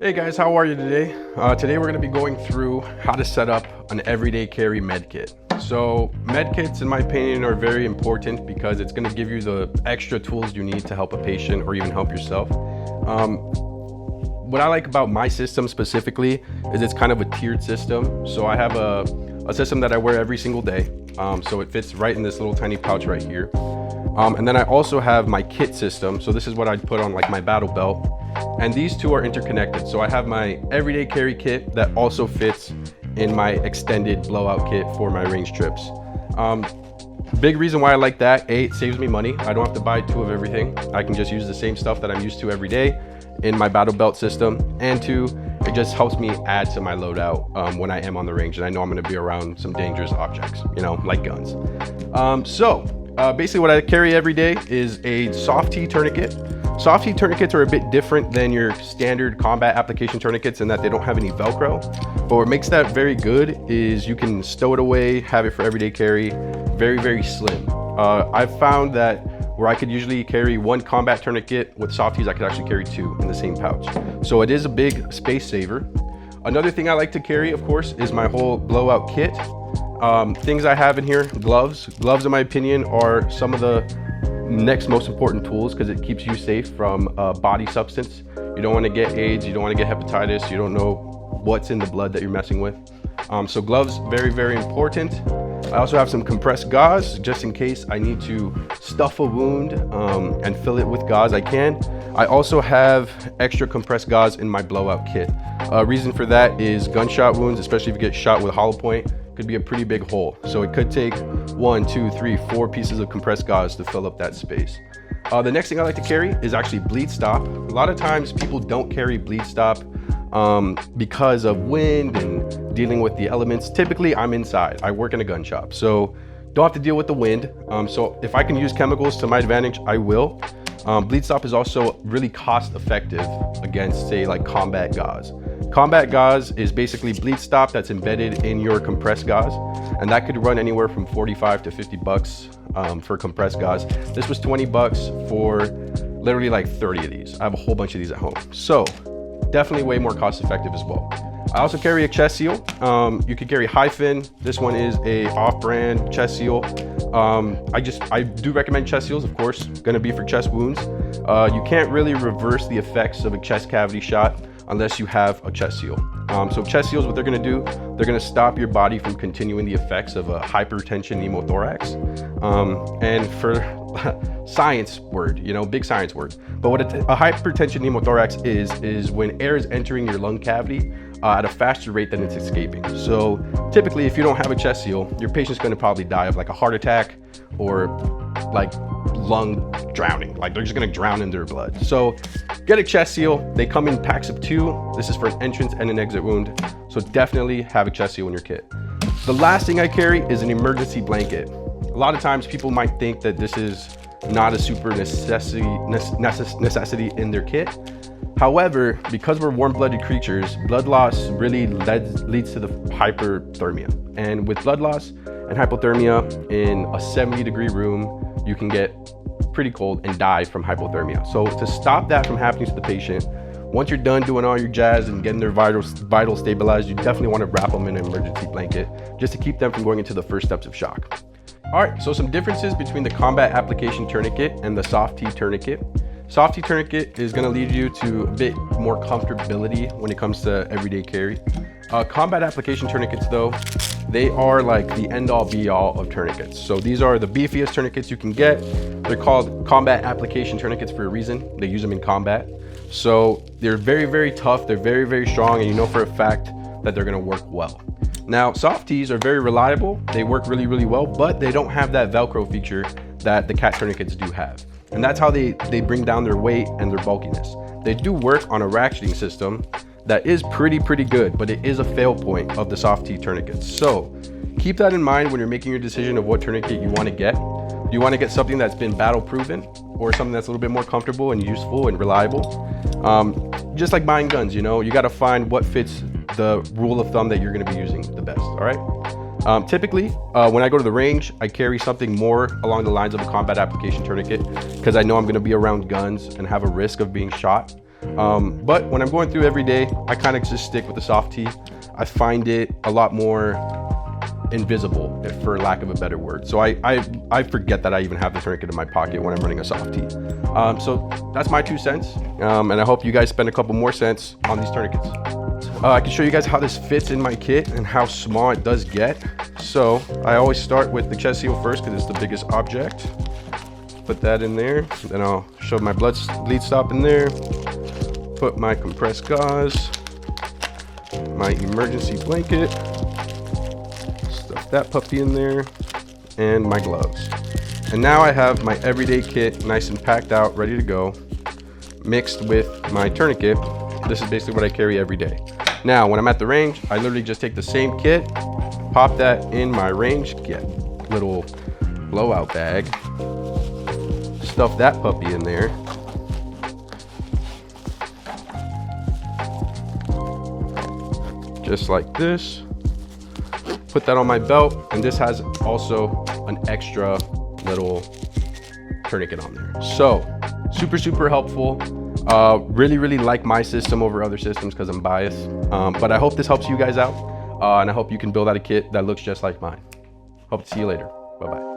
Hey guys, how are you today? Today we're going to be going through how to set up an everyday carry med kit. So med kits, in my opinion, are very important because it's going to give you the extra tools you need to help a patient or even help yourself. What I like about my system specifically is it's kind of a tiered system. So I have a system that I wear every single day. So it fits right in this little tiny pouch right here. And then I also have my kit system. So this is what I'd put on like my battle belt. And these two are interconnected. So I have my everyday carry kit that also fits in my extended blowout kit for my range trips. Big reason why I like that, A, it saves me money. I don't have to buy two of everything. I can just use the same stuff that I'm used to every day in my battle belt system. And two, it just helps me add to my loadout when I am on the range and I know I'm gonna be around some dangerous objects, like guns. Basically what I carry every day is a soft T tourniquet. Soft T tourniquets are a bit different than your standard combat application tourniquets in that they don't have any Velcro. But what makes that very good is you can stow it away, have it for everyday carry, very, very slim. I've found that where I could usually carry one combat tourniquet with soft Ts, I could actually carry two in the same pouch. So it is a big space saver. Another thing I like to carry, of course, is my whole blowout kit. Things I have in here, gloves. Gloves, in my opinion, are some of the next most important tools because it keeps you safe from body substance. You don't want to get AIDS, you don't want to get hepatitis, you don't know what's in the blood that you're messing with. So gloves, very, very important. I also have some compressed gauze just in case I need to stuff a wound and fill it with gauze, I can. I also have extra compressed gauze in my blowout kit. Reason for that is gunshot wounds, especially if you get shot with a hollow point, could be a pretty big hole. So it could take 1, 2, 3, 4 pieces of compressed gauze to fill up that space. The next thing I like to carry is actually bleed stop. A lot of times people don't carry bleed stop because of wind and dealing with the elements. Typically I'm inside, I work in a gun shop, so don't have to deal with the wind. So if I can use chemicals to my advantage, I will. Bleed stop is also really cost effective against, say, like combat gauze. Combat gauze is basically bleed stop that's embedded in your compressed gauze, and that could run anywhere from 45 to 50 bucks for compressed gauze. This was 20 bucks for literally like 30 of these. I have a whole bunch of these at home. So definitely way more cost effective as well. I also carry a chest seal. You could carry Hyphen. This one is a off-brand chest seal. I do recommend chest seals, of course, gonna be for chest wounds. You can't really reverse the effects of a chest cavity shot unless you have a chest seal. So chest seals, what they're gonna do, they're gonna stop your body from continuing the effects of a hypertension pneumothorax. And for science word, big science word. But what a hypertension pneumothorax is when air is entering your lung cavity at a faster rate than it's escaping. So typically, if you don't have a chest seal, your patient's gonna probably die of like a heart attack or like lung drowning. Like they're just gonna drown in their blood. So get a chest seal. They come in packs of 2. This is for an entrance and an exit wound. So definitely have a chest seal in your kit. The last thing I carry is an emergency blanket. A lot of times people might think that this is not a super necessity in their kit. However, because we're warm-blooded creatures, blood loss really leads to the hyperthermia. And with blood loss and hypothermia in a 70-degree room, you can get pretty cold and die from hypothermia. So to stop that from happening to the patient, once you're done doing all your jazz and getting their vitals stabilized, you definitely want to wrap them in an emergency blanket just to keep them from going into the first steps of shock. All right, so some differences between the combat application tourniquet and the soft T tourniquet. Soft T tourniquet is gonna lead you to a bit more comfortability when it comes to everyday carry. Combat application tourniquets though, they are like the end all be all of tourniquets. So these are the beefiest tourniquets you can get. They're called combat application tourniquets for a reason. They use them in combat. So they're very, very tough. They're very, very strong. And you know for a fact that they're gonna work well. Now, soft Ts are very reliable. They work really, really well, but they don't have that Velcro feature that the cat tourniquets do have. And that's how they bring down their weight and their bulkiness. They do work on a ratcheting system that is pretty good, but it is a fail point of the soft T tourniquets. So keep that in mind when you're making your decision of what tourniquet you want to get. Do you want to get something that's been battle proven or something that's a little bit more comfortable and useful and reliable? Just like buying guns, you got to find what fits the rule of thumb that you're going to be using the best. All right. Typically, when I go to the range, I carry something more along the lines of a combat application tourniquet because I know I'm going to be around guns and have a risk of being shot. But when I'm going through every day, I kind of just stick with the soft tee. I find it a lot more invisible, for lack of a better word. So I forget that I even have the tourniquet in my pocket when I'm running a soft tee. So that's my 2 cents. And I hope you guys spend a couple more cents on these tourniquets. I can show you guys how this fits in my kit and how small it does get. So I always start with the chest seal first because it's the biggest object. Put that in there. Then I'll shove my bleed stop in there. Put my compressed gauze, my emergency blanket, stuff that puppy in there, and my gloves. And now I have my everyday kit nice and packed out, ready to go, mixed with my tourniquet. This is basically what I carry every day. Now, when I'm at the range, I literally just take the same kit, pop that in my range kit, little blowout bag, stuff that puppy in there, just like this. Put that on my belt, and this has also an extra little tourniquet on there. So super helpful. Really like my system over other systems because I'm biased, but I hope this helps you guys out, and I hope you can build out a kit that looks just like mine. Hope to see you later. Bye bye.